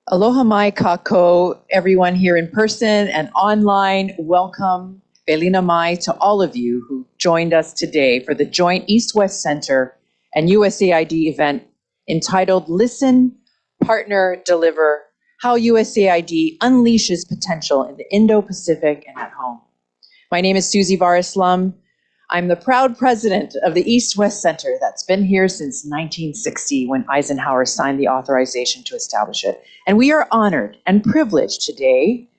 Aloha mai kako, everyone here in person and online. Welcome, Belina mai, to all of you who joined us today for the joint East-West Center and USAID event entitled Listen, Partner, Deliver, How USAID Unleashes Potential in the Indo-Pacific and at Home. My name is Susie Vareslum. I'm the proud president of the East-West Center that's been here since 1960 when Eisenhower signed the authorization to establish it. And we are honored and privileged today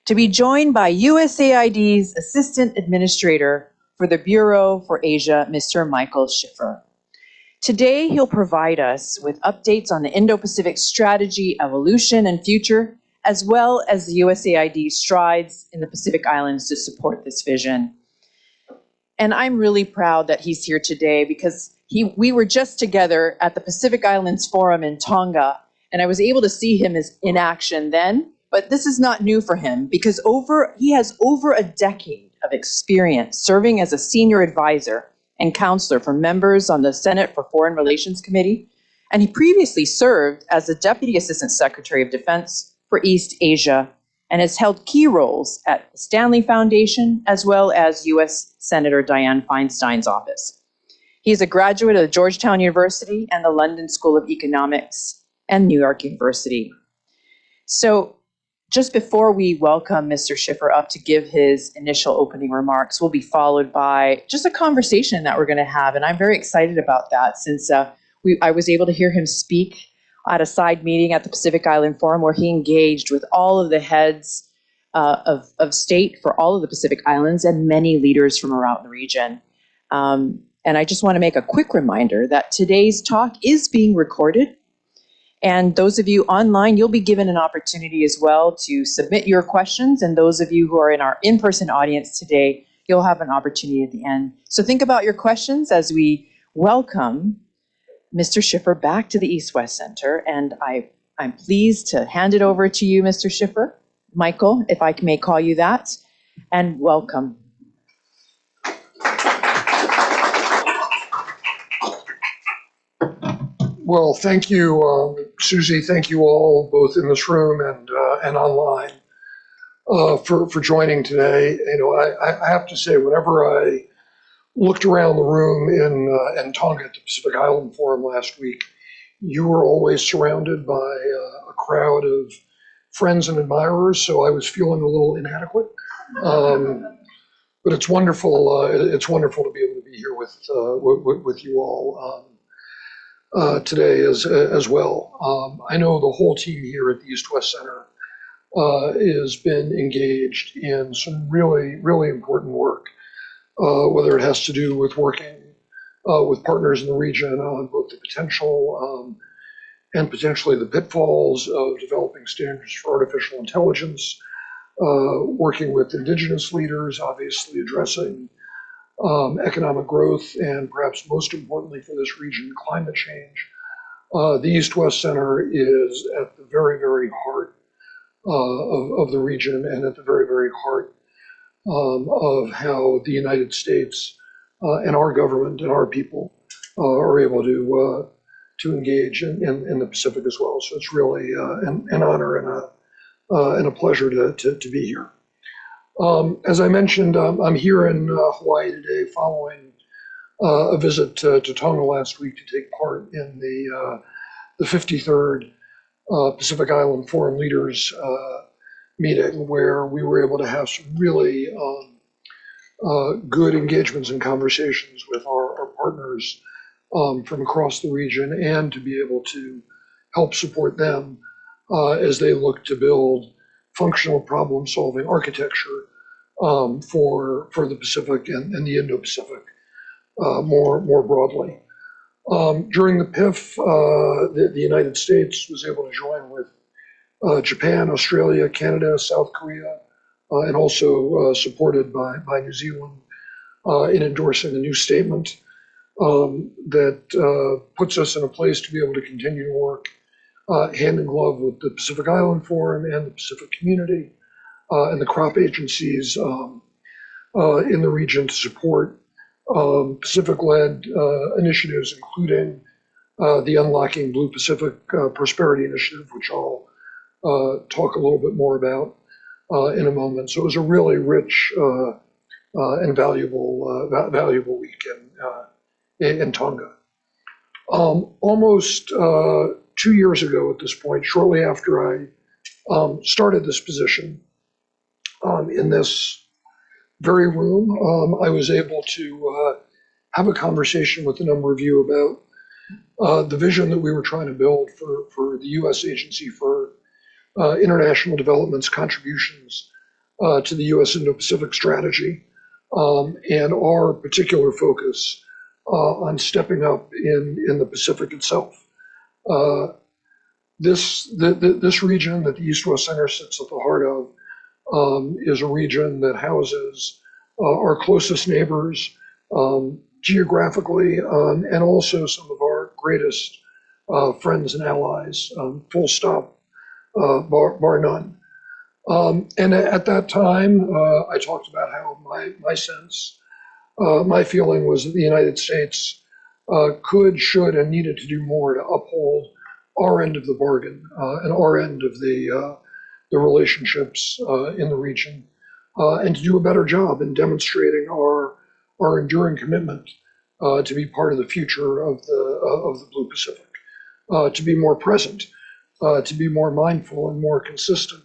to be joined by USAID's Assistant Administrator for the Bureau for Asia, Mr. Michael Schiffer. Today, he'll provide us with updates on the Indo-Pacific Strategy, evolution, and future, as well as the USAID strides in the Pacific Islands to support this vision. And I'm really proud that he's here today because we were just together at the Pacific Islands Forum in Tonga, and I was able to see him in action then. But this is not new for him because he has over a decade of experience serving as a senior advisor and counselor for members on the Senate for Foreign Relations Committee. And he previously served as the Deputy Assistant Secretary of Defense for East Asia and has held key roles at the Stanley Foundation, as well as U.S. Senator Dianne Feinstein's office. He is a graduate of Georgetown University and the London School of Economics and New York University. So just before we welcome Mr. Schiffer up to give his initial opening remarks, we'll be followed by just a conversation that we're going to have. And I'm very excited about that since I was able to hear him speak at a side meeting at the Pacific Island Forum where he engaged with all of the heads of state for all of the Pacific Islands and many leaders from around the region. And I just want to make a quick reminder that today's talk is being recorded. And those of you online, you'll be given an opportunity as well to submit your questions. And those of you who are in our in-person audience today, you'll have an opportunity at the end. So think about your questions as we welcome Mr. Schiffer back to the East-West Center, and I'm pleased to hand it over to you, Mr. Schiffer. Michael, if I may call you that, and welcome. Well, thank you, Susie. Thank you all, both in this room and online, for joining today. You know, I have to say, whenever I looked around the room in Tonga at the Pacific Island Forum last week, you were always surrounded by a crowd of friends and admirers, so I was feeling a little inadequate. But it's wonderful. It's wonderful to be able to be here with you all today as well. I know the whole team here at the East-West Center has been engaged in some really, really important work. Whether it has to do with working with partners in the region on both the potential and potentially the pitfalls of developing standards for artificial intelligence, working with indigenous leaders, obviously addressing economic growth, and perhaps most importantly for this region, climate change. The East-West Center is at the very, very heart of the region and at the very, very heart of how the United States and our government and our people are able to engage in the Pacific as well. So it's really an honor and a pleasure to be here. As I mentioned, I'm here in Hawaii today following a visit to Tonga last week to take part in the 53rd Pacific Island Forum Leaders meeting, where we were able to have some really good engagements and conversations with our partners from across the region, and to be able to help support them as they look to build functional problem-solving architecture for the Pacific and the Indo-Pacific more broadly. During the PIF, the United States was able to join with Japan, Australia, Canada, South Korea, and also supported by New Zealand in endorsing a new statement that puts us in a place to be able to continue to work hand in glove with the Pacific Island Forum and the Pacific community and the crop agencies in the region to support Pacific-led initiatives, including the Unlocking Blue Pacific Prosperity Initiative, which I'll talk a little bit more about in a moment. So it was a really rich and valuable week in Tonga. Almost 2 years ago at this point, shortly after I started this position in this very room, I was able to have a conversation with a number of you about the vision that we were trying to build for the U.S. Agency for International Development's contributions to the U.S. Indo-Pacific Strategy, and our particular focus on stepping up in the Pacific itself. This region that the East-West Center sits at the heart of is a region that houses our closest neighbors geographically, and also some of our greatest friends and allies, full stop, bar none. And at that time, I talked about how my sense, my feeling was that the United States could, should, and needed to do more to uphold our end of the bargain and our end of the relationships in the region, and to do a better job in demonstrating our enduring commitment to be part of the future of the Blue Pacific, to be more present, to be more mindful and more consistent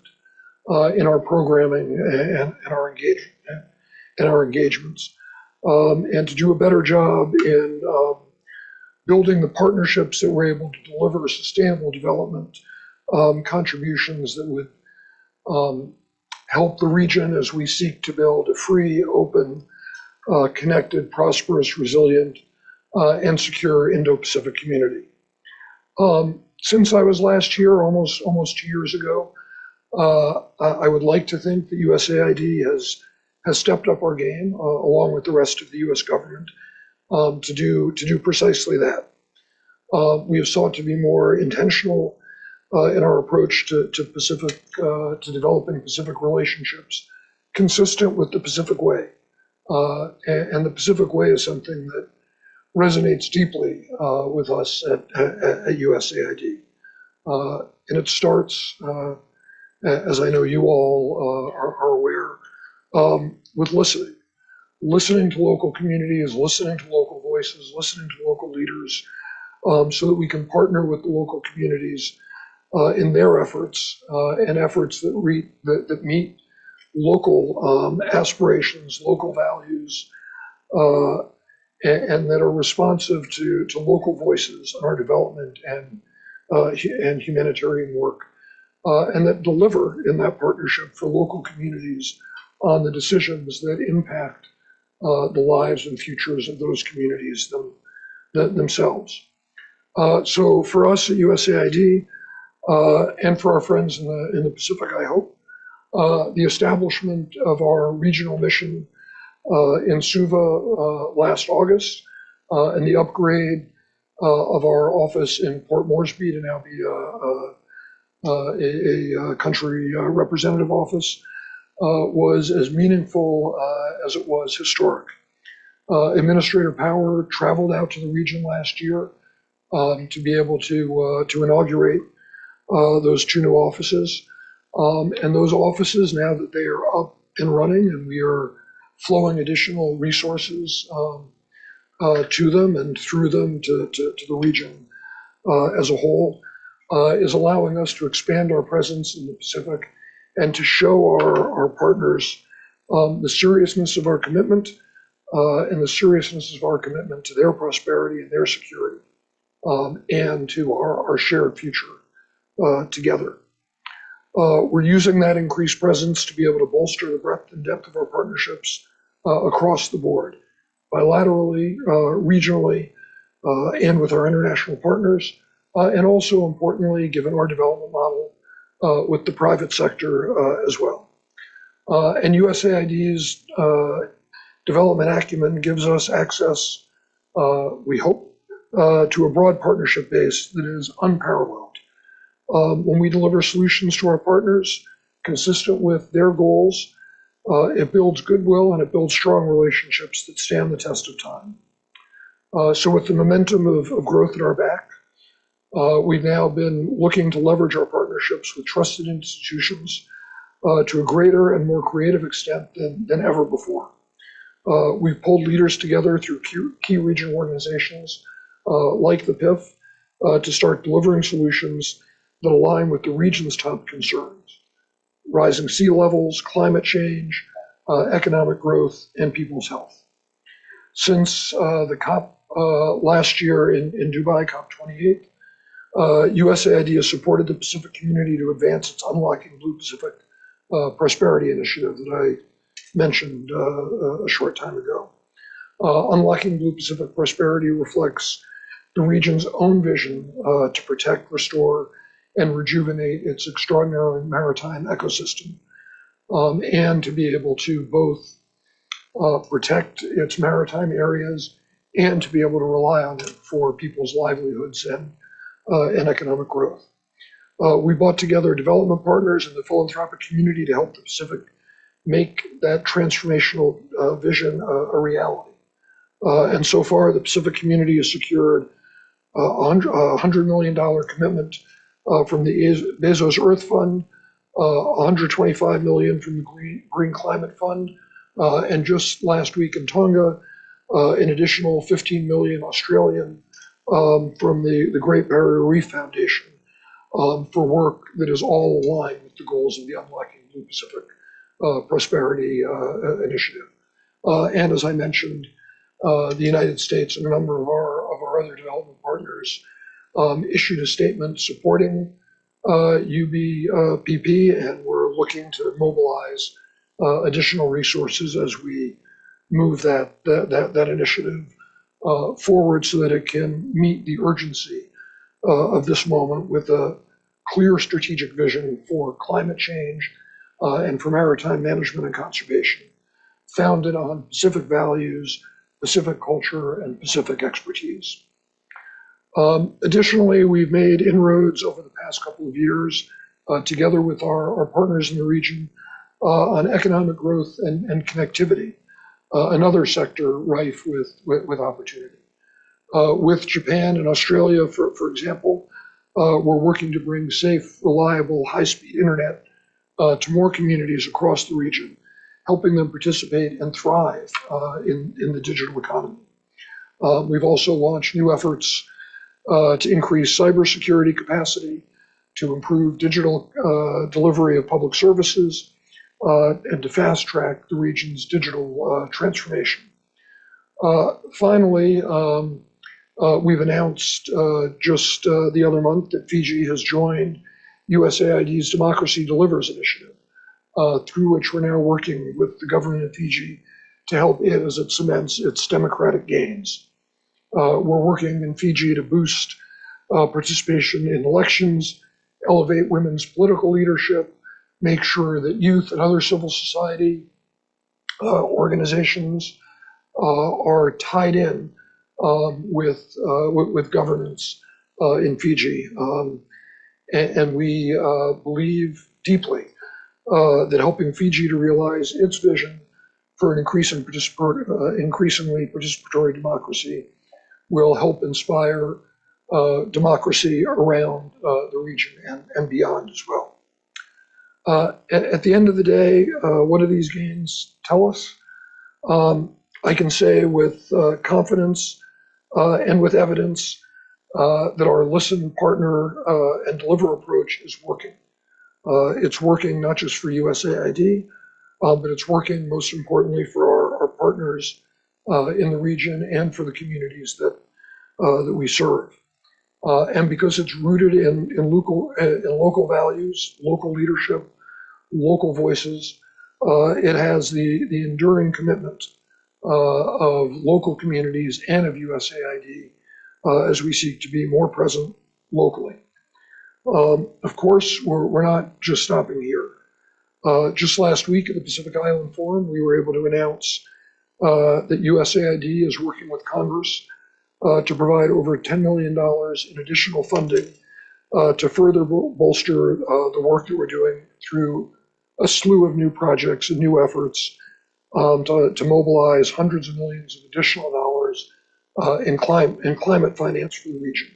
in our programming and our engagements, and to do a better job in building the partnerships that we're able to deliver sustainable development contributions that would help the region as we seek to build a free, open, connected, prosperous, resilient, and secure Indo-Pacific community. Since I was last here, almost 2 years ago, I would like to think that USAID has stepped up our game along with the rest of the U.S. government to do precisely that. We have sought to be more intentional in our approach to developing Pacific relationships, consistent with the Pacific Way. And the Pacific Way is something that resonates deeply with us at USAID. And it starts, as I know you all are aware, with listening to local communities, listening to local voices, listening to local leaders, so that we can partner with the local communities in their efforts and efforts that meet local aspirations, local values, and that are responsive to local voices in our development and humanitarian work, and that deliver in that partnership for local communities on the decisions that impact the lives and futures of those communities themselves. So for us at USAID, and for our friends in the Pacific, I hope, the establishment of our regional mission in Suva last August, and the upgrade of our office in Port Moresby to now be a country representative office, was as meaningful as it was historic. Administrator Power traveled out to the region last year to be able to inaugurate those two new offices. And those offices, now that they are up and running and we are flowing additional resources to them and through them to the region as a whole, is allowing us to expand our presence in the Pacific and to show our partners the seriousness of our commitment and the seriousness of our commitment to their prosperity and their security, and to our shared future together. We're using that increased presence to be able to bolster the breadth and depth of our partnerships across the board, bilaterally, regionally, and with our international partners, and also importantly, given our development model, with the private sector as well. And USAID's development acumen gives us access, we hope, to a broad partnership base that is unparalleled. When we deliver solutions to our partners consistent with their goals, it builds goodwill and it builds strong relationships that stand the test of time. So with the momentum of growth at our back, We've now been looking to leverage our partnerships with trusted institutions to a greater and more creative extent than ever before. We've pulled leaders together through key regional organizations like the PIF to start delivering solutions that align with the region's top concerns: rising sea levels, climate change, economic growth, and people's health. Since the COP last year in Dubai, COP28, USAID has supported the Pacific community to advance its Unlocking Blue Pacific Prosperity initiative that I mentioned a short time ago. Unlocking Blue Pacific Prosperity reflects the region's own vision to protect, restore, and rejuvenate its extraordinary maritime ecosystem, and to be able to both protect its maritime areas and to be able to rely on it for people's livelihoods and economic growth. We brought together development partners and the philanthropic community to help the Pacific make that transformational vision a reality. And so far, the Pacific community has secured a $100 million commitment from the Bezos Earth Fund, $125 million from the Green Climate Fund, and just last week in Tonga, an additional 15 million Australian from the Great Barrier Reef Foundation for work that is all aligned with the goals of the Unlocking Blue Pacific Prosperity Initiative. And as I mentioned, the United States and a number of our other development partners issued a statement supporting UBPP, and we're looking to mobilize additional resources as we move that initiative forward so that it can meet the urgency of this moment with a clear strategic vision for climate change and for maritime management and conservation, founded on Pacific values, Pacific culture, and Pacific expertise. Additionally, we've made inroads over the past couple of years together with our partners in the region on economic growth and connectivity, another sector rife with opportunity. With Japan and Australia, for example, we're working to bring safe, reliable, high-speed internet to more communities across the region, helping them participate and thrive in the digital economy. We've also launched new efforts to increase cybersecurity capacity, to improve digital delivery of public services, and to fast-track the region's digital transformation. Finally, we've announced just the other month that Fiji has joined USAID's Democracy Delivers initiative, through which we're now working with the government of Fiji to help it as it cements its democratic gains. We're working in Fiji to boost participation in elections, elevate women's political leadership, make sure that youth and other civil society organizations are tied in with governance in Fiji. And we believe deeply that helping Fiji to realize its vision for an increasingly participatory democracy will help inspire democracy around the region and beyond as well. At the end of the day, what do these gains tell us? I can say with confidence and with evidence that our listen, partner, and deliver approach is working. It's working not just for USAID, but it's working most importantly for our partners in the region and for the communities that we serve. And because it's rooted in local values, local leadership, local voices, it has the enduring commitment of local communities and of USAID as we seek to be more present locally. Of course, we're not just stopping here. Just last week at the Pacific Island Forum, we were able to announce that USAID is working with Congress to provide over $10 million in additional funding to further bolster the work that we're doing through a slew of new projects and new efforts to mobilize hundreds of millions of additional dollars in climate finance for the region,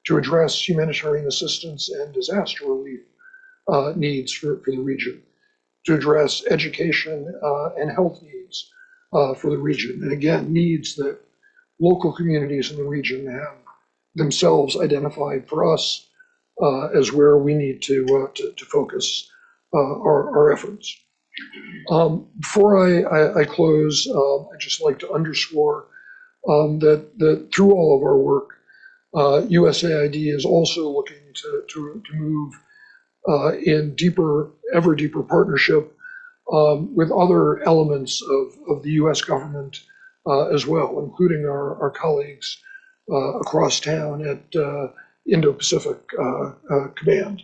to address humanitarian assistance and disaster relief needs for the region, to address education and health needs for the region. And again, needs that local communities in the region have themselves identified for us as where we need to focus our efforts. Before I close, I'd just like to underscore that through all of our work, USAID is also looking to move in deeper, ever deeper partnership with other elements of the US government as well, including our colleagues across town at Indo-Pacific Command.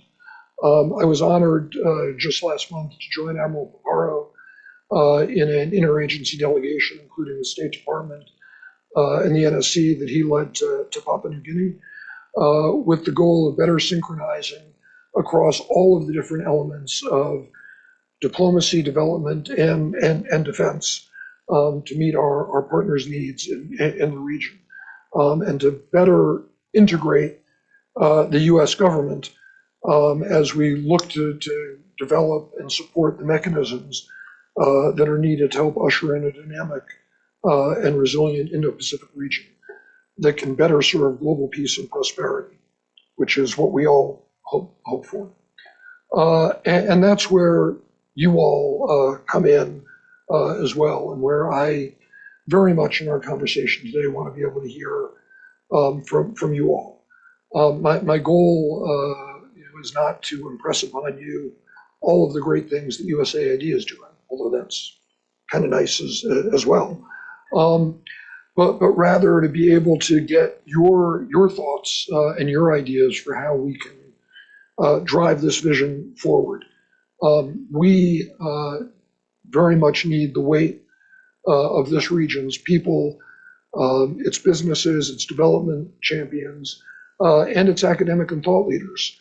I was honored just last month to join Admiral Paparo in an interagency delegation, including the State Department and the NSC that he led to Papua New Guinea, with the goal of better synchronizing across all of the different elements of diplomacy, development, and defense to meet our partners' needs in the region, and to better integrate the US government as we look to develop and support the mechanisms that are needed to help usher in a dynamic and resilient Indo-Pacific region that can better serve global peace and prosperity, which is what we all hope for. And that's where you all come in as well, and where I very much in our conversation today want to be able to hear from you all. My goal is not to impress upon you all of the great things that USAID is doing, although that's kind of nice as well. But rather to be able to get your thoughts and your ideas for how we can drive this vision forward. We very much need the weight of this region's people, its businesses, its development champions, and its academic and thought leaders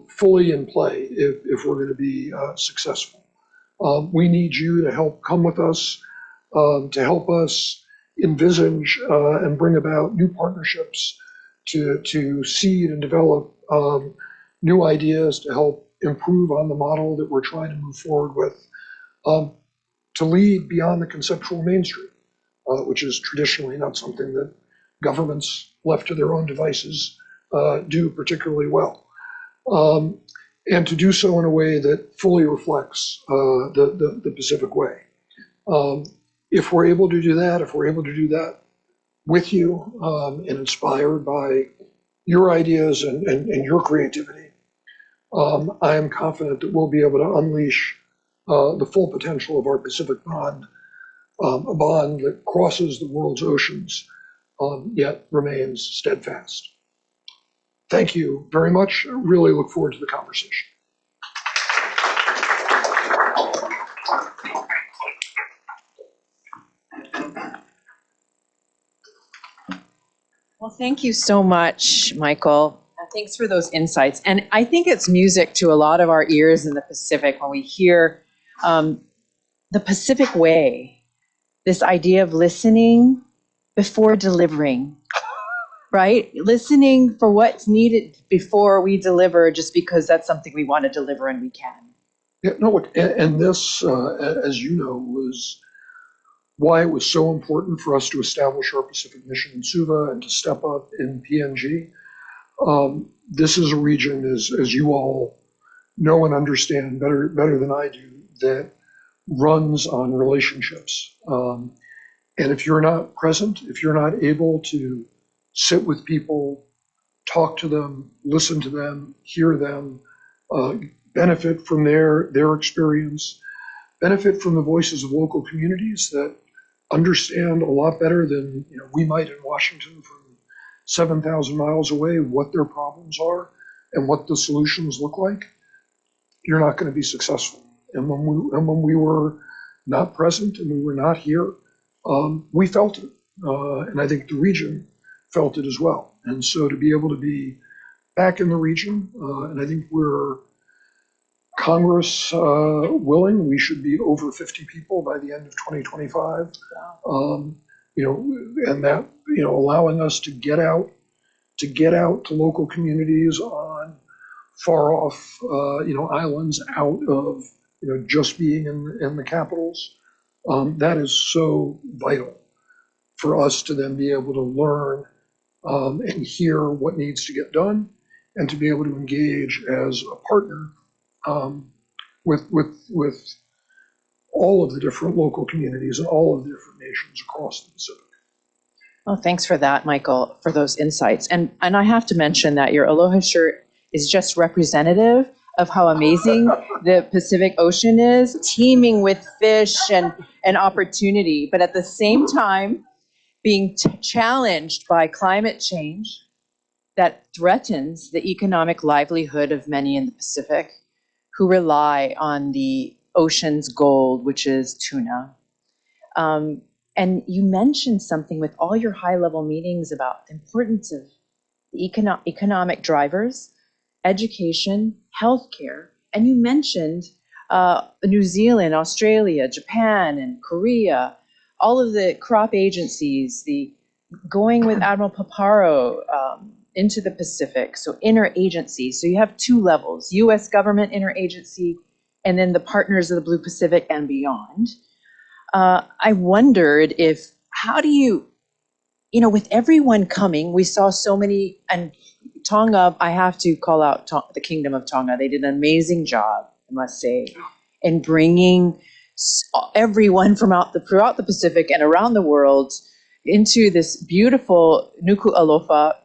fully in play if we're going to be successful. We need you to help come with us, to help us envisage and bring about new partnerships, to seed and develop new ideas to help improve on the model that we're trying to move forward with, to lead beyond the conceptual mainstream, which is traditionally not something that governments left to their own devices do particularly well, and to do so in a way that fully reflects the Pacific way. If we're able to do that, with you and inspired by your ideas and your creativity, I am confident that we'll be able to unleash the full potential of our Pacific bond, a bond that crosses the world's oceans, yet remains steadfast. Thank you very much. I really look forward to the conversation. Well, thank you so much, Michael. Thanks for those insights. And I think it's music to a lot of our ears in the Pacific when we hear the Pacific way, this idea of listening before delivering, right? Listening for what's needed before we deliver, just because that's something we want to deliver and we can. Yeah, no, look, and this, as you know, was why it was so important for us to establish our Pacific mission in Suva and to step up in PNG. This is a region, as you all know and understand better than I do, that runs on relationships. And if you're not present, if you're not able to sit with people, talk to them, listen to them, hear them, benefit from their experience, benefit from the voices of local communities that understand a lot better than we might in Washington from 7,000 miles away what their problems are and what the solutions look like, you're not going to be successful. And when we were not present and we were not here, we felt it. And I think the region felt it as well. And so to be able to be back in the region, and I think we're Congress willing, we should be over 50 people by the end of 2025. And that allowing us to get out to get out to local communities on far off, islands out of, just being in the capitals. That is so vital for us to then be able to learn and hear what needs to get done, and to be able to engage as a partner with all of the different local communities and all of the different nations across the Pacific. Well, thanks for that, Michael, for those insights. And I have to mention that your Aloha shirt is just representative of how amazing the Pacific Ocean is, teeming with fish and opportunity, but at the same time being challenged by climate change that threatens the economic livelihood of many in the Pacific who rely on the ocean's gold, which is tuna. And you mentioned something with all your high-level meetings about the importance of the economic drivers, education, healthcare, and you mentioned New Zealand, Australia, Japan, and Korea, all of the crop agencies, the going with Admiral Paparo into the Pacific, so interagency. So you have two levels, U.S. government interagency, and then the partners of the Blue Pacific and beyond. I wondered how do you, with everyone coming, we saw so many, and Tonga, I have to call out the Kingdom of Tonga. They did an amazing job, I must say, in bringing everyone from throughout the Pacific and around the world into this beautiful Nuku Alofa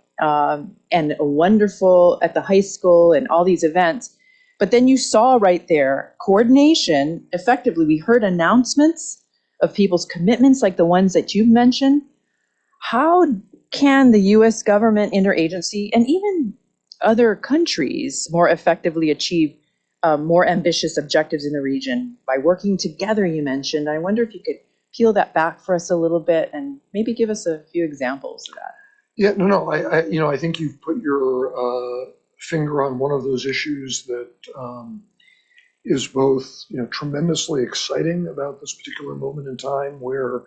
and a wonderful at the high school and all these events. But then you saw right there coordination. Effectively, we heard announcements of people's commitments like the ones that you've mentioned. How can the U.S. government interagency and even other countries more effectively achieve more ambitious objectives in the region by working together, you mentioned? I wonder if you could peel that back for us a little bit and maybe give us a few examples of that. Yeah, no, I think you've put your finger on one of those issues that is both, tremendously exciting about this particular moment in time, where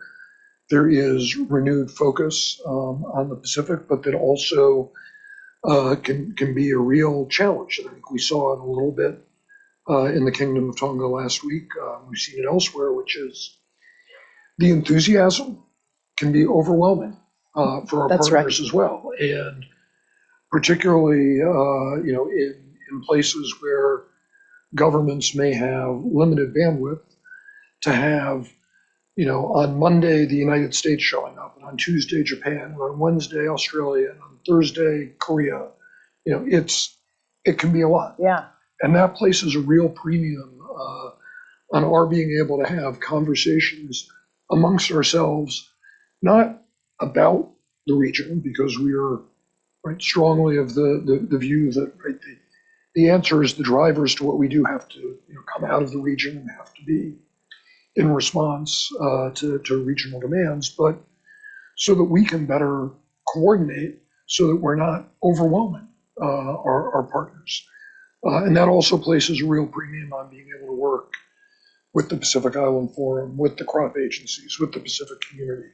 there is renewed focus on the Pacific, but that also can be a real challenge. I think we saw it a little bit in the Kingdom of Tonga last week. We've seen it elsewhere, which is the enthusiasm can be overwhelming for our That's partners right. as well, and particularly in places where governments may have limited bandwidth to have, on Monday, the United States showing up, and on Tuesday, Japan, and on Wednesday, Australia, and on Thursday, Korea. It can be a lot. Yeah. And that places a real premium on our being able to have conversations amongst ourselves, not about the region, because we are strongly of the view that the answer is the drivers to what we do have to come out of the region and have to be in response to regional demands, but so that we can better coordinate so that we're not overwhelming our partners. And that also places a real premium on being able to work with the Pacific Island Forum, with the crop agencies, with the Pacific community,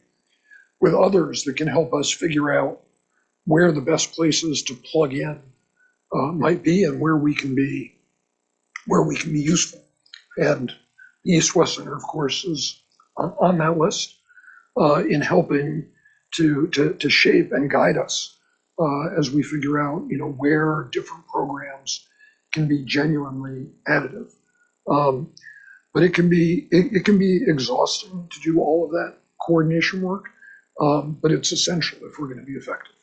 with others that can help us figure out where the best places to plug in might be, and where we can be useful. And the East-West Center, of course, is on that list in helping to shape and guide us as we figure out where different programs can be genuinely additive. But it can be exhausting to do all of that coordination work, but it's essential if we're going to be effective.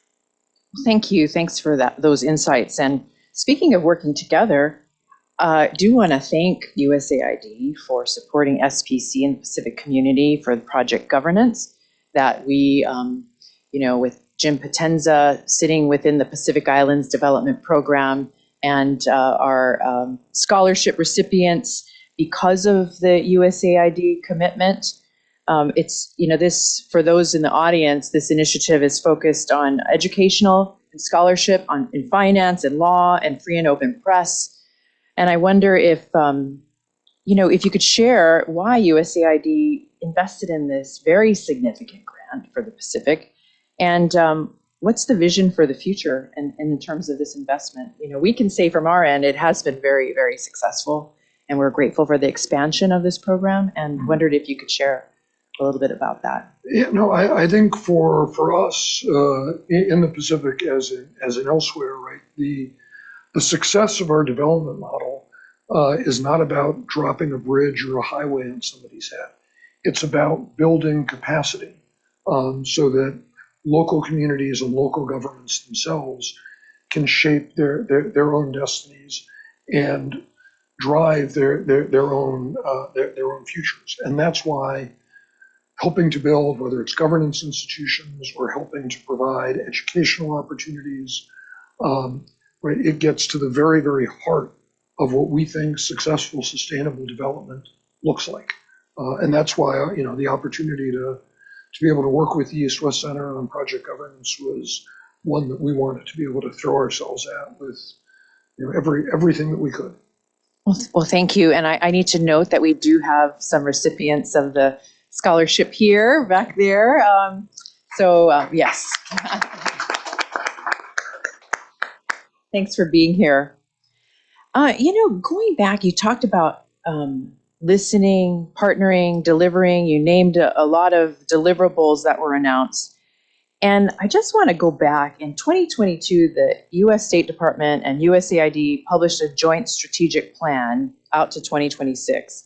Thank you. Thanks for those insights. And speaking of working together, I do want to thank USAID for supporting SPC in the Pacific community for the project governance that we, with Jim Potenza sitting within the Pacific Islands Development Program and our scholarship recipients because of the USAID commitment. It's, this, for those in the audience, this initiative is focused on educational and scholarship in finance and law and free and open press. And I wonder if you could share why USAID invested in this very significant grant for the Pacific, and what's the vision for the future and in terms of this investment? We can say from our end, it has been very, very successful, and we're grateful for the expansion of this program, and wondered if you could share a little bit about that. Yeah, no, I think for us in the Pacific as in elsewhere, right, the success of our development model is not about dropping a bridge or a highway on somebody's head. It's about building capacity so that local communities and local governments themselves can shape their own destinies and drive their own futures. And that's why helping to build, whether it's governance institutions or helping to provide educational opportunities, right, it gets to the very, very heart of what we think successful, sustainable development looks like. And that's why, the opportunity to be able to work with the East-West Center on project governance was one that we wanted to be able to throw ourselves at with everything that we could. Well, thank you. And I need to note that we do have some recipients of the scholarship here, back there. Yes. Thanks for being here. Going back, you talked about listening, partnering, delivering. You named a lot of deliverables that were announced. And I just want to go back. In 2022, the U.S. State Department and USAID published a joint strategic plan out to 2026.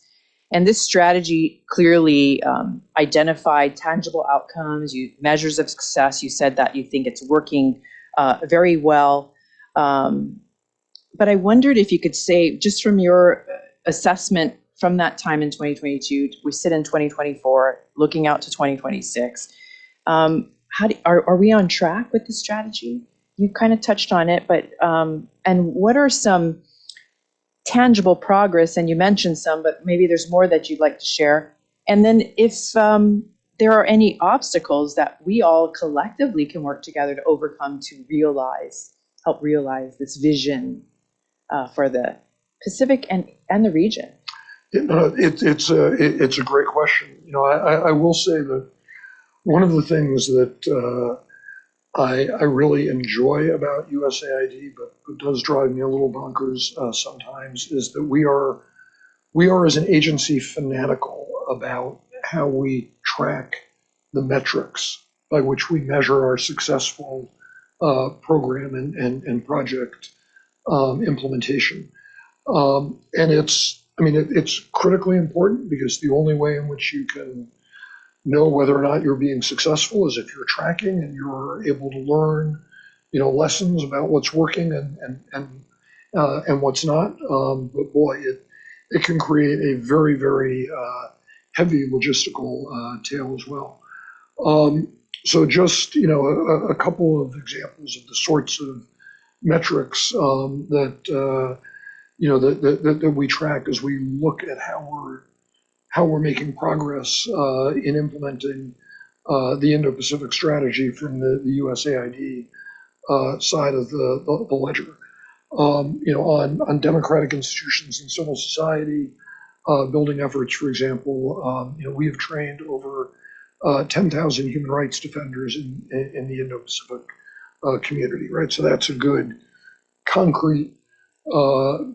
And this strategy clearly identified tangible outcomes, measures of success. You said that you think it's working very well. But I wondered if you could say, just from your assessment from that time in 2022, we sit in 2024, looking out to 2026. Are we on track with the strategy? You kind of touched on it, but and what are some tangible progress? And you mentioned some, but maybe there's more that you'd like to share. And then if there are any obstacles that we all collectively can work together to overcome to help realize this vision for the Pacific and the region. It's a great question. I will say that one of the things that I really enjoy about USAID, but does drive me a little bonkers sometimes, is that we are as an agency fanatical about how we track the metrics by which we measure our successful program and project implementation. And it's critically important, because the only way in which you can know whether or not you're being successful is if you're tracking and you're able to learn, lessons about what's working and what's not. But boy, it can create a very, very heavy logistical tail as well. So just a couple of examples of the sorts of metrics that we track as we look at how we're making progress in implementing the Indo-Pacific Strategy from the USAID side of the ledger. On democratic institutions and civil society building efforts, for example, we have trained over 10,000 human rights defenders in the Indo-Pacific community, right? So that's a good concrete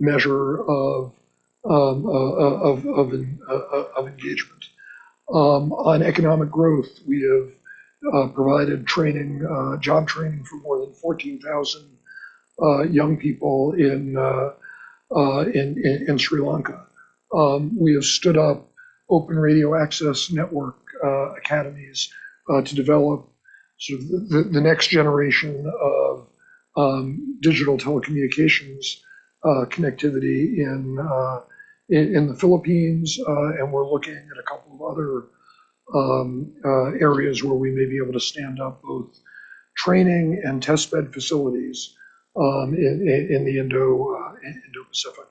measure of engagement. On economic growth, we have provided training, job training for more than 14,000 young people in Sri Lanka. We have stood up open radio access network academies to develop sort of the next generation of digital telecommunications connectivity in the Philippines, and we're looking at a couple of other areas where we may be able to stand up both training and testbed facilities in the Indo-Pacific.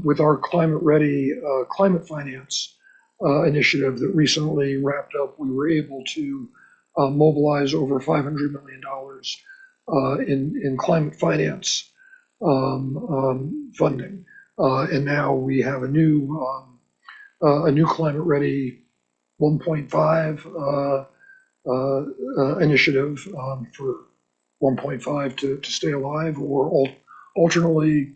With our Climate Ready climate finance initiative that recently wrapped up, we were able to mobilize over $500 million in climate finance funding, and now we have a new Climate Ready 1.5 initiative for 1.5 to stay alive, or alternately,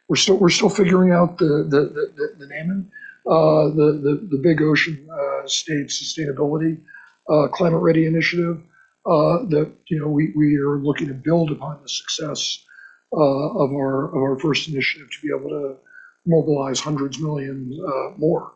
we're still figuring out the naming. The big ocean state sustainability climate ready initiative that we are looking to build upon the success of our first initiative to be able to mobilize hundreds of millions more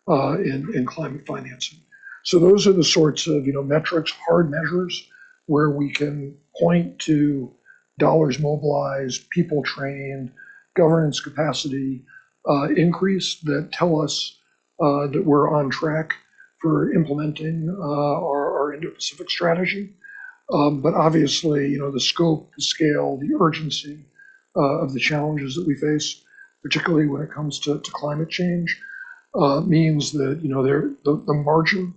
in climate financing. So those are the sorts of metrics, hard measures, where we can point to dollars mobilized, people trained, governance capacity increase that tell us that we're on track for implementing our Indo-Pacific strategy. But obviously, the scope, the scale, the urgency of the challenges that we face, particularly when it comes to climate change, means that the margin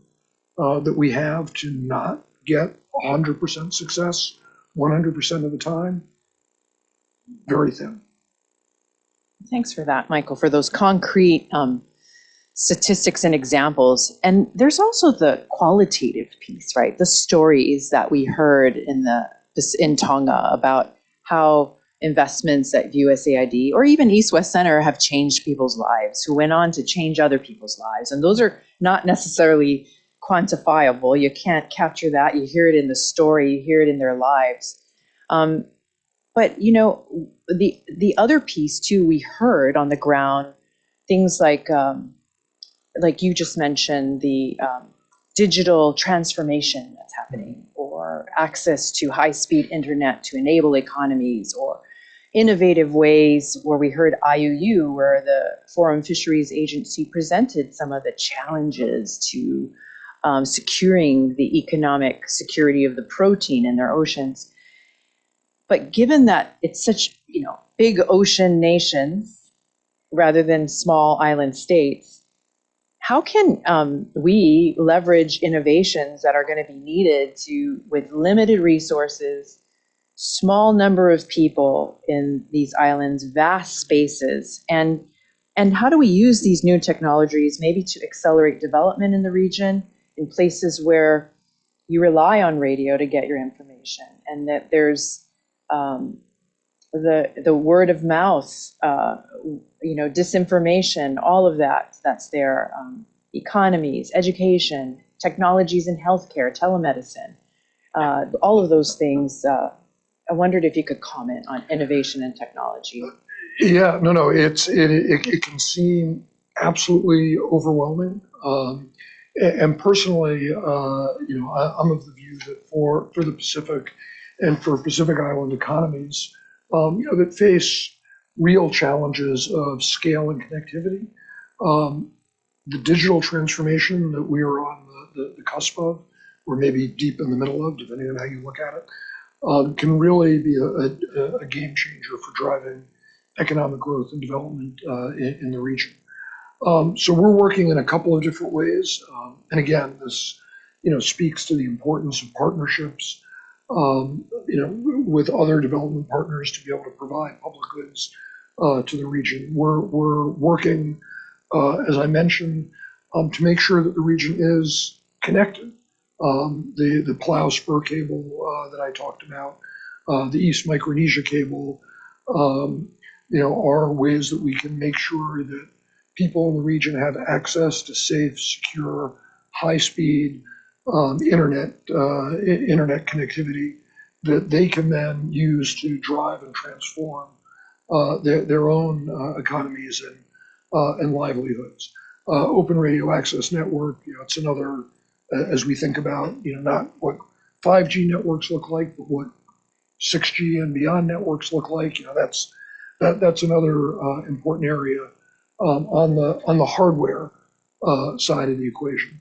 that we have to not get 100% success 100% of the time, very thin. Thanks for that, Michael, for those concrete statistics and examples. And there's also the qualitative piece, right? The stories that we heard in Tonga about how investments at USAID or even East-West Center have changed people's lives, who went on to change other people's lives. And those are not necessarily quantifiable. You can't capture that. You hear it in the story, you hear it in their lives. But the other piece too, we heard on the ground, things like you just mentioned, the digital transformation that's happening, or access to high-speed internet to enable economies, or innovative ways where we heard IUU, where the Foreign Fisheries Agency presented some of the challenges to securing the economic security of the protein in their oceans. But given that it's such, big ocean nations rather than small island states, how can we leverage innovations that are going to be needed with limited resources, small number of people in these islands, vast spaces, and how do we use these new technologies maybe to accelerate development in the region in places where you rely on radio to get your information, and that there's the word of mouth, disinformation, all of that's there, economies, education, technologies in healthcare, telemedicine, all of those things. I wondered if you could comment on innovation and technology. Yeah, no, it can seem absolutely overwhelming. And personally, I'm of the view that for the Pacific and for Pacific Island economies, that face real challenges of scale and connectivity, the digital transformation that we are on the cusp of, or maybe deep in the middle of, depending on how you look at it, can really be a game changer for driving economic growth and development in the region. So we're working in a couple of different ways. And again, this speaks to the importance of partnerships with other development partners to be able to provide public goods to the region. We're working, as I mentioned, to make sure that the region is connected. The plow spur cable that I talked about, the East Micronesia cable, are ways that we can make sure that people in the region have access to safe, secure, high-speed internet connectivity that they can then use to drive and transform their own economies and livelihoods. Open Radio Access Network, it's another, as we think about, not what 5G networks look like, but what 6G and beyond networks look like. That's another important area on the hardware side of the equation.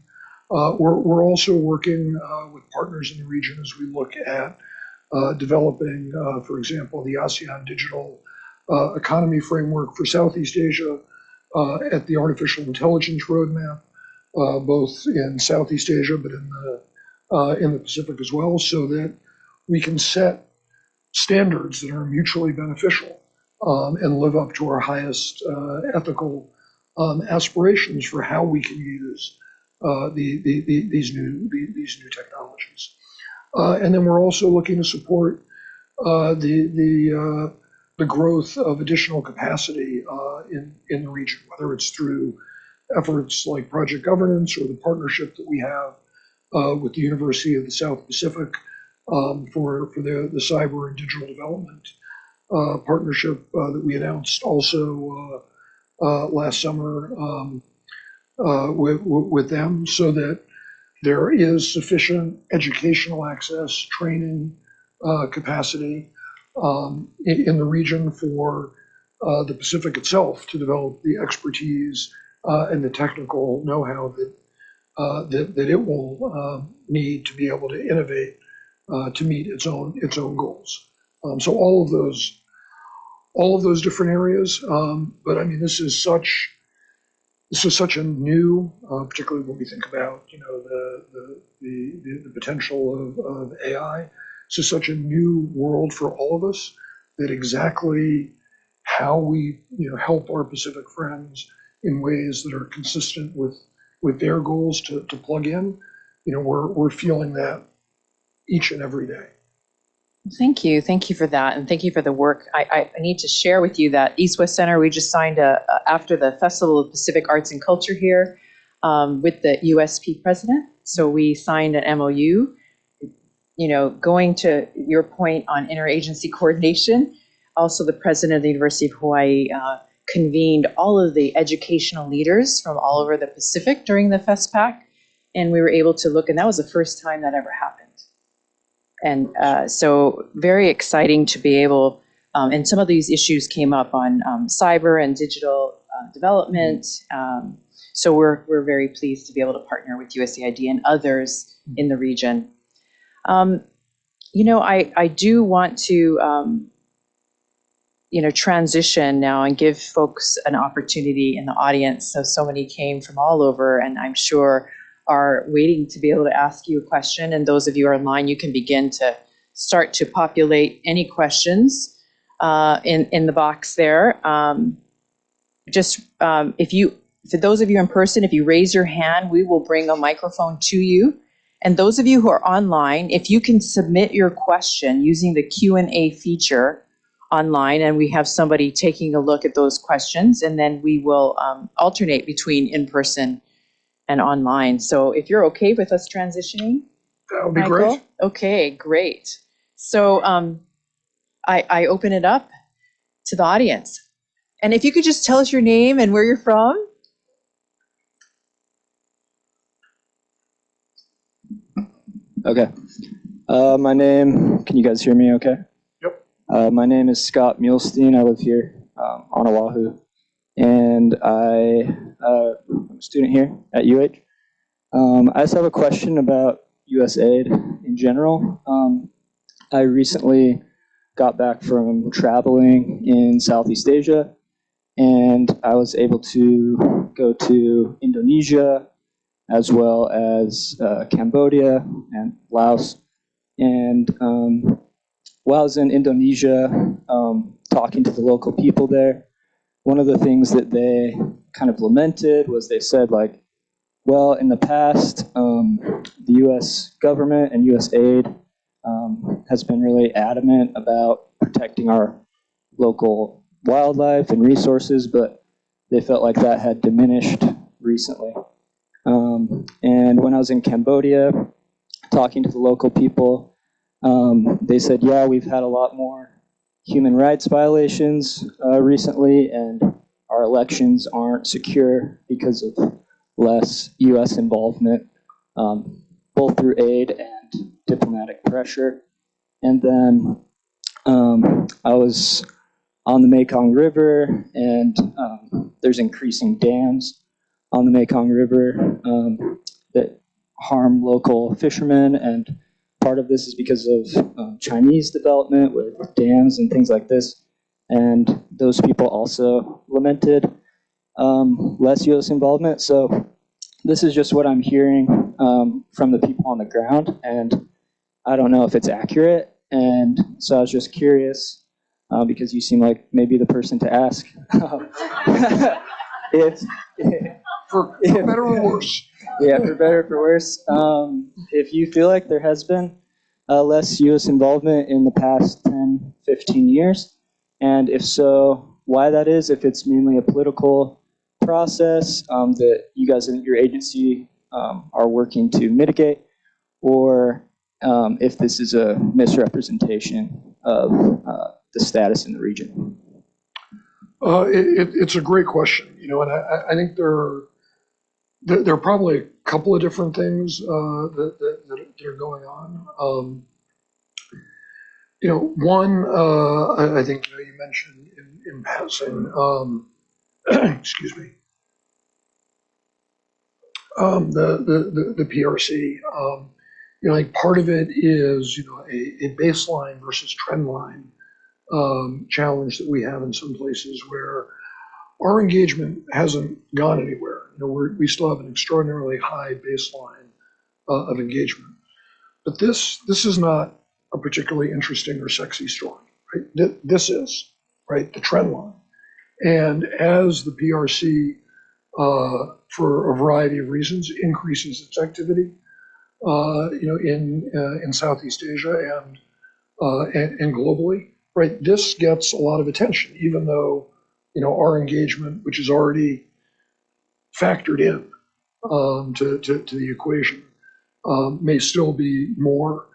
We're also working with partners in the region as we look at developing, for example, the ASEAN Digital Economy Framework for Southeast Asia, at the Artificial Intelligence Roadmap, both in Southeast Asia, but in the Pacific as well, so that we can set standards that are mutually beneficial and live up to our highest ethical aspirations for how we can use these new technologies. And then we're also looking to support the growth of additional capacity in the region, whether it's through efforts like project governance or the partnership that we have with the University of the South Pacific for the cyber and digital development partnership that we announced also last summer with them, so that there is sufficient educational access, training capacity in the region for the Pacific itself to develop the expertise and the technical know-how that it will need to be able to innovate to meet its own goals. So all of those different areas. But I mean, this is such a new, particularly when we think about the potential of AI. This is such a new world for all of us that exactly how we help our Pacific friends in ways that are consistent with their goals to plug in. We're feeling that each and every day. Thank you. Thank you for that. And thank you for the work. I need to share with you that East West Center, we just signed after the Festival of Pacific Arts and Culture here with the USP president. So we signed an MOU, going to your point on interagency coordination. Also, the president of the University of Hawaii convened all of the educational leaders from all over the Pacific during the FestPac. And we were able to look, and that was the first time that ever happened. And so very exciting to be able, and some of these issues came up on cyber and digital development. So we're very pleased to be able to partner with USAID and others in the region. I do want to, transition now and give folks an opportunity in the audience. So many came from all over, and I'm sure are waiting to be able to ask you a question. And those of you who are online, you can begin to start to populate any questions in the box there. For those of you in person, if you raise your hand, we will bring a microphone to you. And those of you who are online, if you can submit your question using the Q&A feature online, and we have somebody taking a look at those questions, and then we will alternate between in-person and online. So if you're okay with us transitioning, that would be Michael? Great. Okay, great. So I open it up to the audience. And if you could just tell us your name and where you're from. Okay. Can you guys hear me okay? Yep. My name is Scott Muhlstein. I live here on Oahu. And I'm a student here at UH. I just have a question about USAID in general. I recently got back from traveling in Southeast Asia, and I was able to go to Indonesia as well as Cambodia and Laos. And while I was in Indonesia, talking to the local people there, one of the things that they kind of lamented was they said, like, well, in the past, the U.S. government and USAID has been really adamant about protecting our local wildlife and resources, but they felt like that had diminished recently. And when I was in Cambodia, talking to the local people, they said, yeah, we've had a lot more human rights violations recently, and our elections aren't secure because of less U.S. involvement, both through aid and diplomatic pressure. And then I was on the Mekong River, and there's increasing dams on the Mekong River that harm local fishermen, and part of this is because of Chinese development with dams and things like this. And those people also lamented less U.S. involvement. So this is just what I'm hearing from the people on the ground, and I don't know if it's accurate. And so I was just curious, because you seem like maybe the person to ask, for better or worse. Yeah, for better or for worse. If you feel like there has been less U.S. involvement in the past 10, 15 years, and if so, why that is, if it's mainly a political process that you guys in your agency are working to mitigate, or if this is a misrepresentation of the status in the region. It's a great question, and I think there are probably a couple of different things that are going on. One, I think you mentioned in passing, excuse me, the PRC. Like part of it is a baseline versus trend line challenge that we have in some places where our engagement hasn't gone anywhere. We still have an extraordinarily high baseline of engagement, but this is not a particularly interesting or sexy story. Right? This is right the trend line, and as the PRC, for a variety of reasons, increases its activity, in Southeast Asia and globally, right? This gets a lot of attention, even though our engagement, which is already factored in to the equation, may still be more.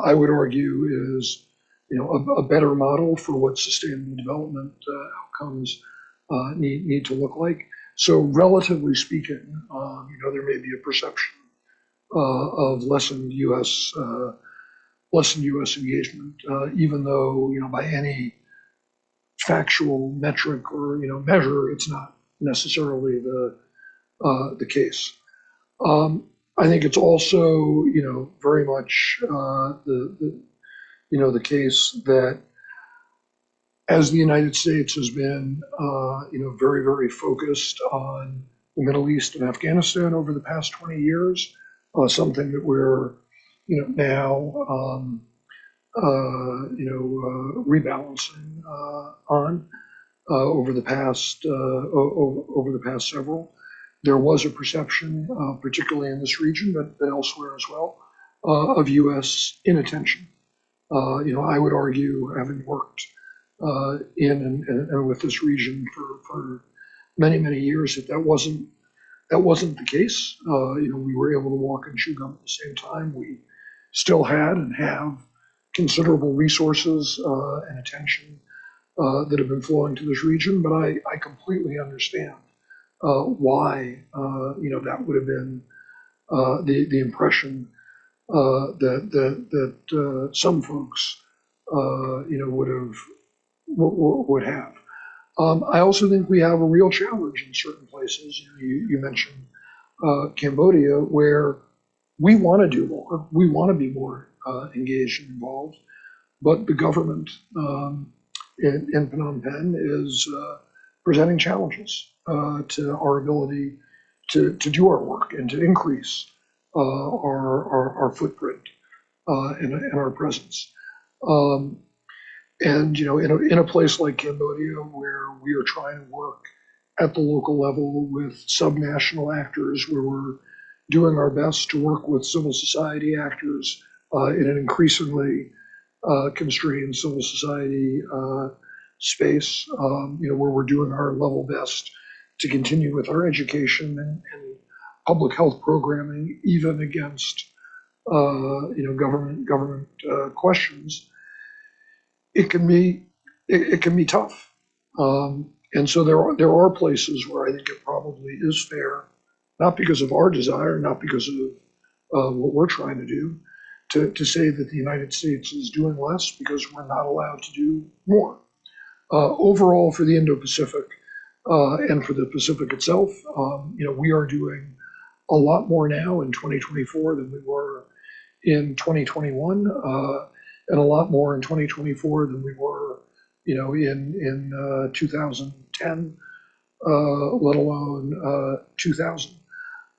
I would argue is a better model for what sustainable development outcomes need to look like. So relatively speaking, there may be a perception of lessened U.S. Engagement, even though by any factual metric or measure, it's not necessarily the case. I think it's also very much the case that as the United States has been very, very focused on the Middle East and Afghanistan over the past 20 years, something that we're now rebalancing on over the past several. There was a perception, particularly in this region, but elsewhere as well, of U.S. inattention. I would argue, having worked in and with this region for many, many years, that wasn't the case. We were able to walk and chew gum at the same time. We still had and have considerable resources and attention that have been flowing to this region, but I completely understand why that would have been the impression that some folks would have. I also think we have a real challenge in certain places. You mentioned Cambodia, where we want to do more. We want to be more engaged and involved, but the government in Phnom Penh is presenting challenges to our ability to do our work and to increase our footprint and our presence. And in a place like Cambodia, where we are trying to work at the local level with subnational actors, where we're doing our best to work with civil society actors in an increasingly constrained civil society space, where we're doing our level best to continue with our education and public health programming, even against government questions. It can be tough, and so there are places where I think it probably is fair, not because of our desire, not because of what we're trying to do, to say that the United States is doing less because we're not allowed to do more. Overall, for the Indo-Pacific and for the Pacific itself, we are doing a lot more now in 2024 than we were in 2021, and a lot more in 2024 than we were, in 2010, let alone 2000.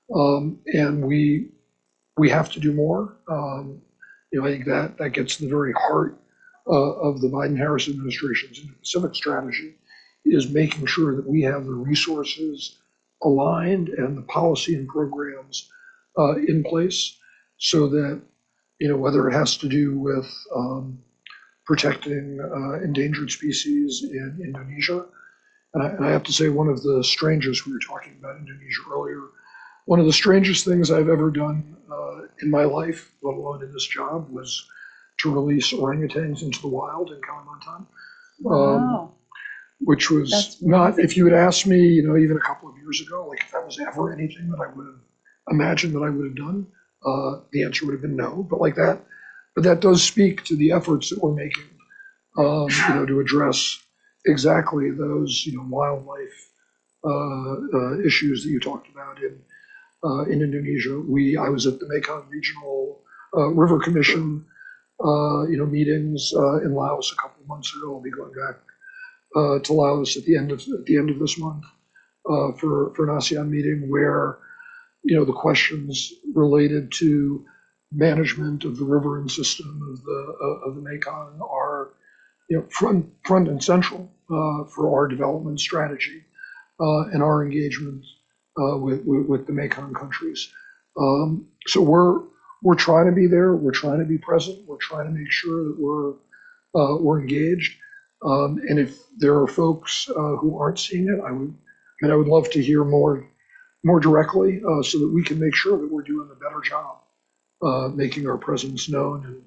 And we have to do more. I think that gets to the very heart of the Biden-Harris administration's Indo-Pacific strategy, is making sure that we have the resources aligned and the policy and programs in place so that, whether it has to do with protecting endangered species in Indonesia. And I have to say, one of the strangest, we were talking about Indonesia earlier, one of the strangest things I've ever done in my life, let alone in this job, was to release orangutans into the wild in Kalimantan. Wow. Which was not, if you had asked me, even a couple of years ago, like if that was ever anything that I would have imagined that I would have done, the answer would have been no. But that does speak to the efforts that we're making, to address exactly those, wildlife issues that you talked about in Indonesia. I was at the Mekong Regional River Commission, meetings in Laos a couple of months ago. I'll be going back to Laos at the end of this month for an ASEAN meeting where the questions related to management of the river and system of the Mekong are front and central for our development strategy and our engagement with the Mekong countries. So we're trying to be there. We're trying to be present. We're trying to make sure that we're engaged. And if there are folks who aren't seeing it, I would love to hear more directly so that we can make sure that we're doing a better job making our presence known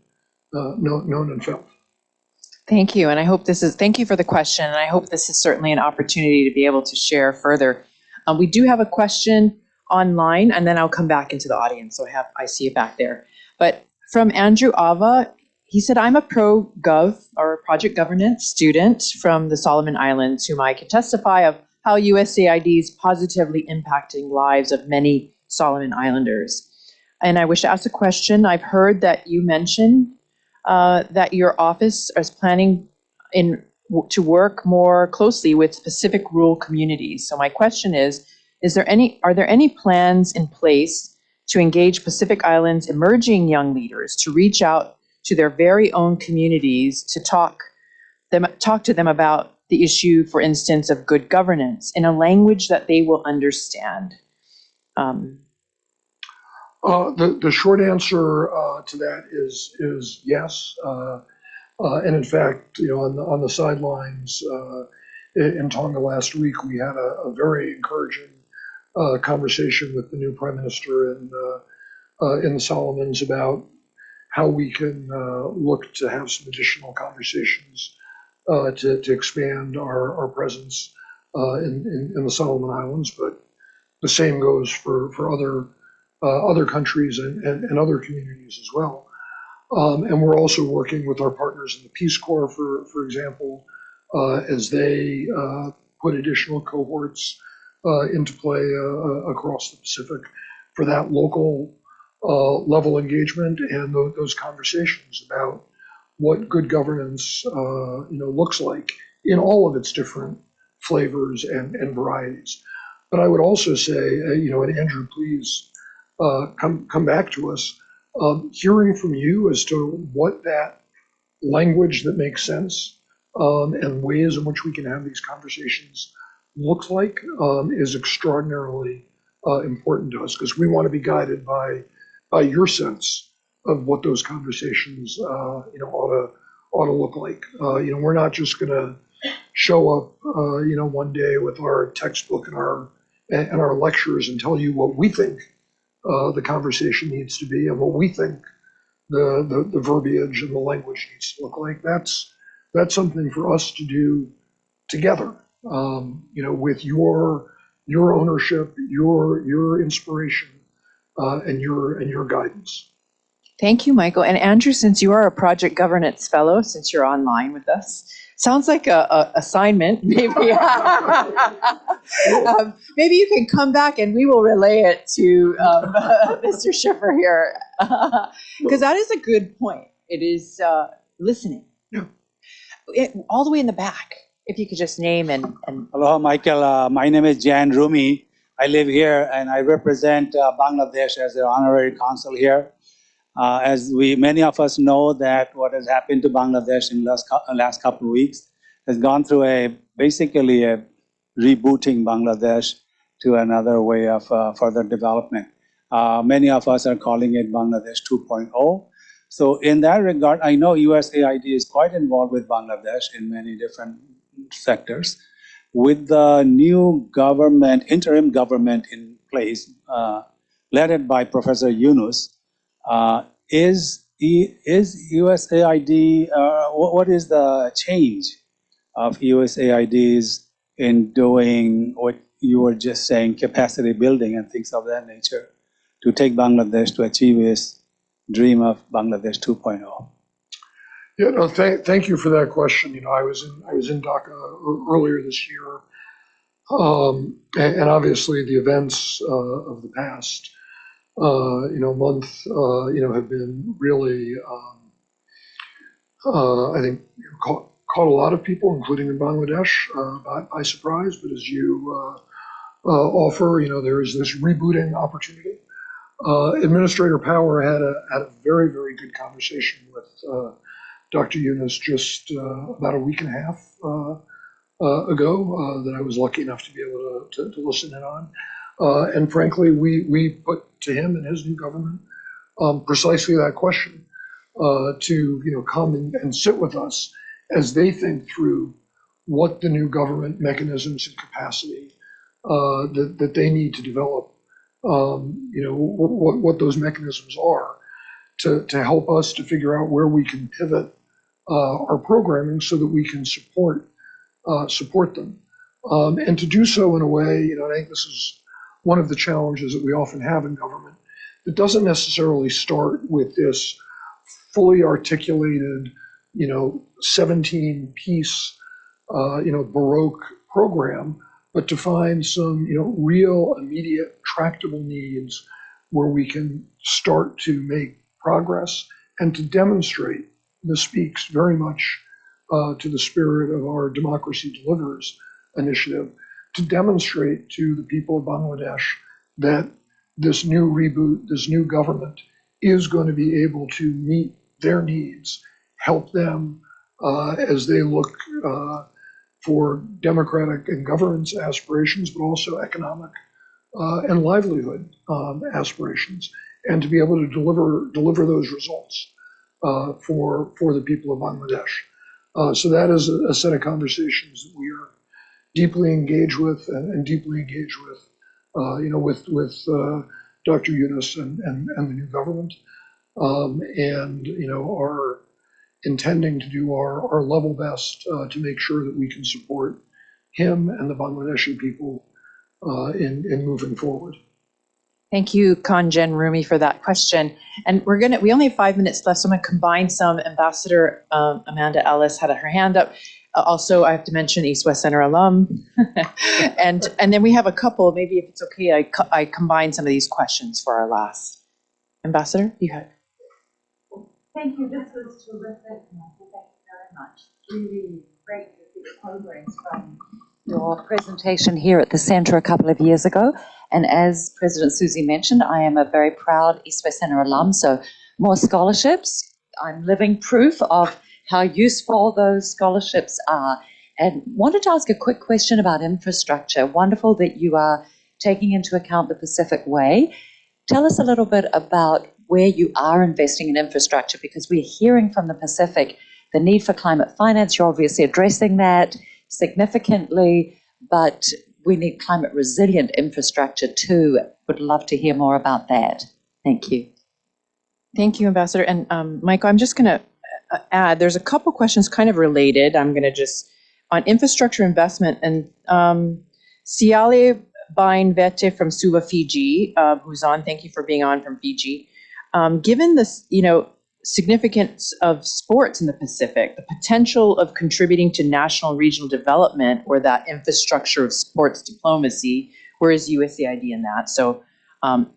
and felt. Thank you. And I hope thank you for the question. And I hope this is certainly an opportunity to be able to share further. We do have a question online, and then I'll come back into the audience. So I see it back there. But from Andrew Ava, he said, I'm a pro-gov or project governance student from the Solomon Islands, whom I can testify of how USAID is positively impacting lives of many Solomon Islanders. And I wish to ask a question. I've heard that you mentioned that your office is planning to work more closely with specific rural communities. So my question is are there any plans in place to engage Pacific Islands emerging young leaders to reach out to their very own communities to talk to them about the issue, for instance, of good governance in a language that they will understand? The short answer to that is yes. And in fact, on the sidelines in Tonga last week, we had a very encouraging conversation with the new Prime Minister in the Solomons about how we can look to have some additional conversations to expand our presence in the Solomon Islands. But the same goes for other countries and other communities as well. And we're also working with our partners in the Peace Corps, for example, as they put additional cohorts into play across the Pacific for that local level engagement and those conversations about what good governance looks like in all of its different flavors and varieties. But I would also say, and Andrew, please come back to us, hearing from you as to what that language that makes sense and ways in which we can have these conversations looks like is extraordinarily important to us, because we want to be guided by your sense of what those conversations ought to look like. We're not just going to show up one day with our textbook and our lectures and tell you what we think the conversation needs to be and what we think the verbiage and the language needs to look like. That's something for us to do together, with your ownership, your inspiration, and your guidance. Thank you, Michael. And Andrew, since you are a project governance fellow, since you're online with us, sounds like a assignment. Maybe maybe you can come back and we will relay it to Mr. Schiffer here, because that is a good point. It is listening. Yeah. All the way in the back. If you could just name and Aloha, Michael. My name is Jan Rumi. I live here and I represent Bangladesh as their honorary consul here. As many of us know that what has happened to Bangladesh in the last couple of weeks has gone through basically a rebooting Bangladesh. to another way of further development. Many of us are calling it Bangladesh 2.0. So in that regard, I know USAID is quite involved with Bangladesh in many different sectors. With the new government, interim government in place, led by Professor Yunus, is USAID, what is the change of USAIDs in doing what you were just saying, capacity building and things of that nature, to take Bangladesh to achieve its dream of Bangladesh 2.0? Yeah, no, thank you for that question. You know, I was in Dhaka earlier this year, and obviously the events of the past, month, have been really, I think, caught a lot of people, including in Bangladesh, by surprise. But as you offer, there is this rebooting opportunity. Administrator Power had a very, very good conversation with Dr. Yunus just about a week and a half ago that I was lucky enough to be able to listen in on. And frankly, we put to him and his new government precisely that question, to come and sit with us as they think through what the new government mechanisms and capacity that they need to develop, what those mechanisms are to help us to figure out where we can pivot our programming so that we can support them, and to do so in a way. I think this is one of the challenges that we often have in government. It doesn't necessarily start with this fully articulated, 17-piece, Baroque program, but to find some, real, immediate, tractable needs where we can start to make progress and to demonstrate. This speaks very much to the spirit of our Democracy Delivers initiative, to demonstrate to the people of Bangladesh that this new reboot, this new government is going to be able to meet their needs, help them as they look for democratic and governance aspirations, but also economic and livelihood aspirations, and to be able to deliver those results for the people of Bangladesh. So that is a set of conversations that we are deeply engaged with, and deeply engaged with, with Dr. Yunus and the new government, and are intending to do our level best to make sure that we can support him and the Bangladeshi people in moving forward. Thank you, Kanjen Rumi, for that question. And we only have 5 minutes left, so I'm going to combine some. Ambassador Amanda Ellis had her hand up. Also, I have to mention East West Center alum. and then we have a couple, maybe if it's okay, I combine some of these questions for our last. Ambassador, you have. Thank you. This was terrific. Thank you very much. Really great to see the progress from your presentation here at the Centre a couple of years ago. And as President Susie mentioned, I am a very proud East West Centre alum, so more scholarships. I'm living proof of how useful those scholarships are. And wanted to ask a quick question about infrastructure. Wonderful that you are taking into account the Pacific Way. Tell us a little bit about where you are investing in infrastructure, because we're hearing from the Pacific the need for climate finance. You're obviously addressing that significantly, but we need climate resilient infrastructure too. Would love to hear more about that. Thank you. Thank you, Ambassador. And Michael, I'm just going to add, there's a couple questions kind of related. I'm going to just, on infrastructure investment, and Siale Bain Vete from Suva, Fiji, who's on, thank you for being on from Fiji. Given this, significance of sports in the Pacific, the potential of contributing to national and regional development, or that infrastructure of sports diplomacy, where is USAID in that? So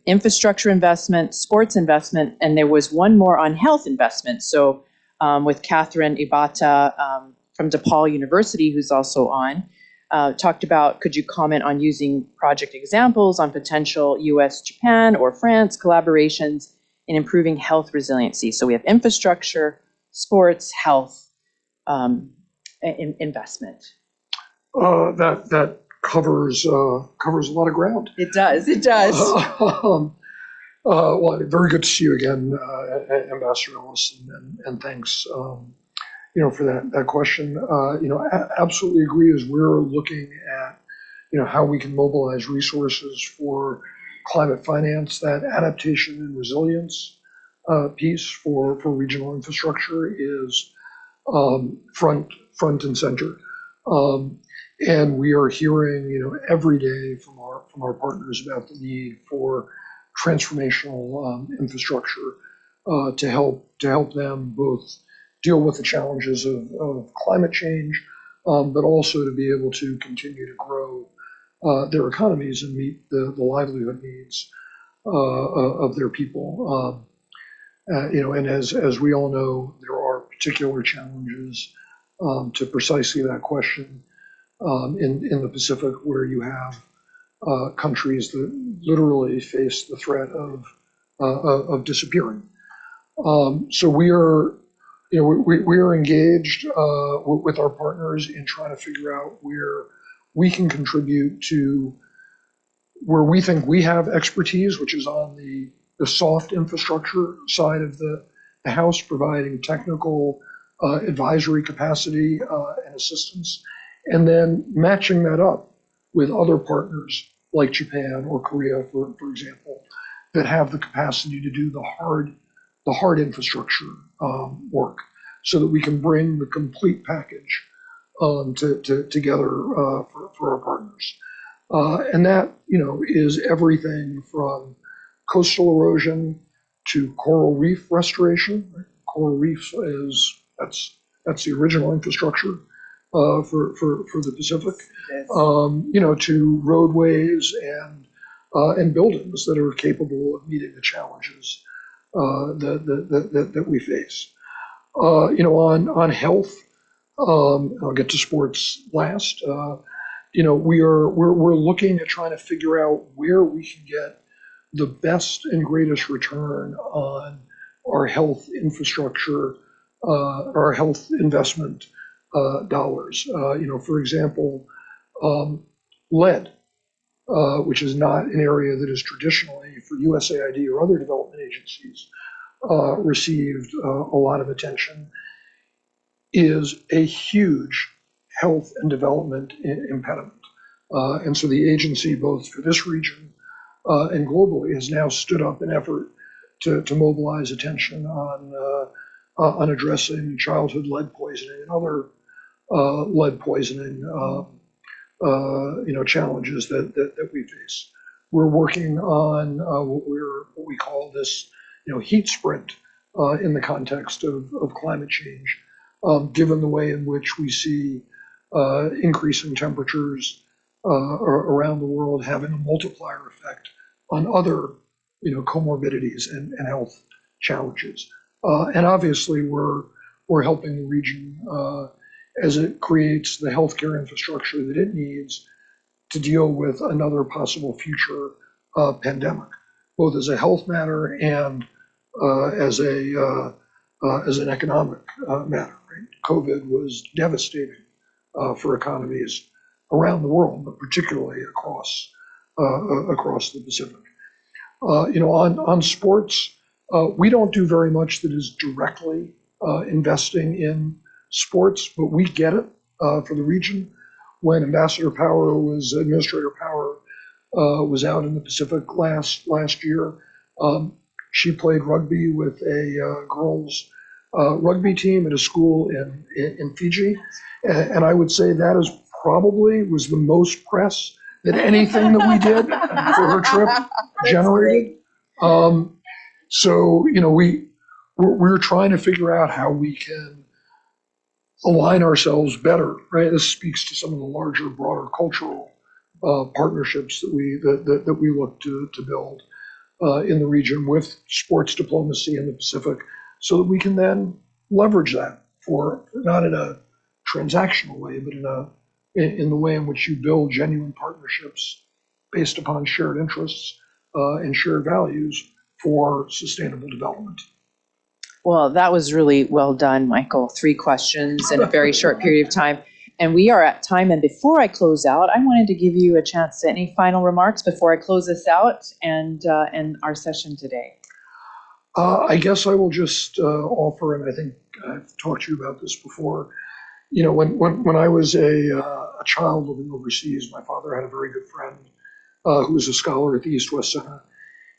infrastructure investment, sports investment, and there was one more on health investment. So with Catherine Ibata from DePaul University, who's also on, talked about, could you comment on using project examples on potential US, Japan, or France collaborations in improving health resiliency? So we have infrastructure, sports, health, investment. That covers a lot of ground. It does. It does. Well, very good to see you again, Ambassador Ellis, and thanks, for that question. Absolutely agree as we're looking at, how we can mobilize resources for climate finance, that adaptation and resilience piece for regional infrastructure is front and center. And we are hearing, every day from our partners about the need for transformational infrastructure to help them both deal with the challenges of climate change, but also to be able to continue to grow their economies and meet the livelihood needs of their people. And as we all know, there are particular challenges to precisely that question in the Pacific, where you have countries that literally face the threat of disappearing. So we are, we are engaged with our partners in trying to figure out where we can contribute to where we think we have expertise, which is on the soft infrastructure side of the house, providing technical advisory capacity and assistance, and then matching that up with other partners like Japan or Korea, for example, that have the capacity to do the hard infrastructure work, so that we can bring the complete package together for our partners. And that, is everything from coastal erosion to coral reef restoration. Right? Coral reef that's the original infrastructure for the Pacific. To roadways and buildings that are capable of meeting the challenges that we face. On health, I'll get to sports last. We're looking at trying to figure out where we can get the best and greatest return on our health infrastructure, our health investment dollars. For example, lead, which is not an area that is traditionally for USAID or other development agencies received a lot of attention, is a huge health and development impediment. And so the agency, both for this region and globally, has now stood up an effort to mobilize attention on addressing childhood lead poisoning and other lead poisoning challenges that we face. We're working on what we call this heat sprint in the context of climate change, given the way in which we see increasing temperatures around the world having a multiplier effect on other comorbidities and health challenges. And obviously we're helping the region as it creates the healthcare infrastructure that it needs to deal with another possible future pandemic, both as a health matter and as an economic matter. Right? COVID was devastating for economies around the world, but particularly across the Pacific. On sports, we don't do very much that is directly investing in sports, but we get it for the region. When Administrator Power was out in the Pacific last year, she played rugby with a girls rugby team at a school in Fiji, and I would say that is probably was the most press that anything that we did for her trip generated. So we're trying to figure out how we can align ourselves better. Right, this speaks to some of the larger, broader cultural partnerships that we look to build in the region with sports diplomacy in the Pacific, so that we can then leverage that for not in a transactional way, but in the way in which you build genuine partnerships based upon shared interests and shared values for sustainable development. Well, that was really well done, Michael. 3 questions in a very short period of time. And we are at time. And before I close out, I wanted to give you a chance to any final remarks before I close this out and our session today. I guess I will just offer, and I think I've talked to you about this before. You know, when I was a child living overseas, my father had a very good friend who was a scholar at the East-West Center.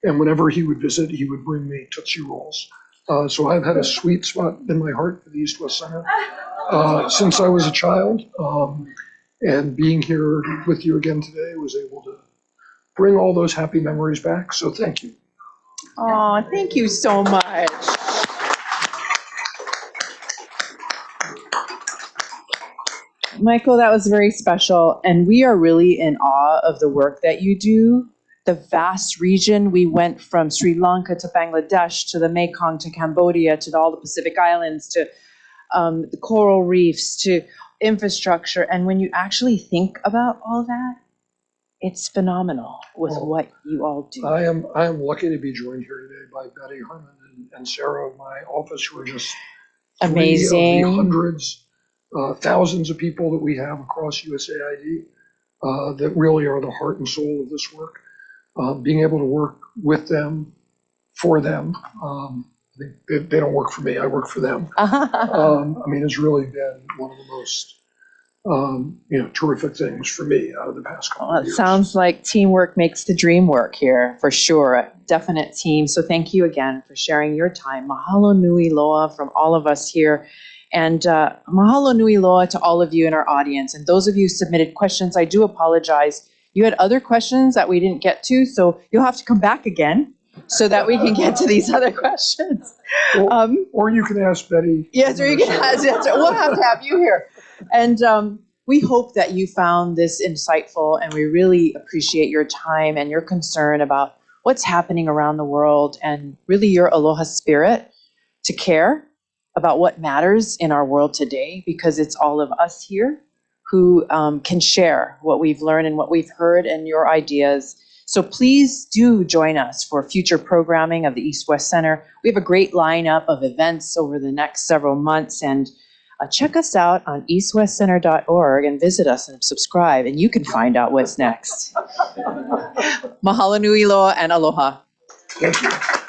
And whenever he would visit, he would bring me Tootsie Rolls. So I've had a sweet spot in my heart for the East-West Center since I was a child. And being here with you again today was able to bring all those happy memories back. So thank you. Oh, thank you so much. Michael, that was very special. And we are really in awe of the work that you do. The vast region, we went from Sri Lanka to Bangladesh, to the Mekong, to Cambodia, to all the Pacific Islands, to the coral reefs, to infrastructure. And when you actually think about all that, it's phenomenal with what you all do. I am lucky to be joined here today by Betty Herman and Sarah of my office, who are just amazing. Of the hundreds, thousands of people that we have across USAID that really are the heart and soul of this work. Being able to work with them, for them. They don't work for me, I work for them. I mean, it's really been one of the most terrific things for me out of the past couple of years. It sounds like teamwork makes the dream work here, for sure. A definite team. So thank you again for sharing your time. Mahalo nui loa from all of us here. And mahalo nui loa to all of you in our audience. And those of you who submitted questions, I do apologize. You had other questions that we didn't get to, so you'll have to come back again so that we can get to these other questions. Or you can ask Betty. Yes, or you can ask. We'll have to have you here. And we hope that you found this insightful, and we really appreciate your time and your concern about what's happening around the world, and really your aloha spirit to care about what matters in our world today, because it's all of us here who can share what we've learned and what we've heard and your ideas. So please do join us for future programming of the East-West Center. We have a great lineup of events over the next several months, and check us out on eastwestcenter.org and visit us and subscribe, and you can find out what's next. Mahalo nui loa and aloha. Thank you.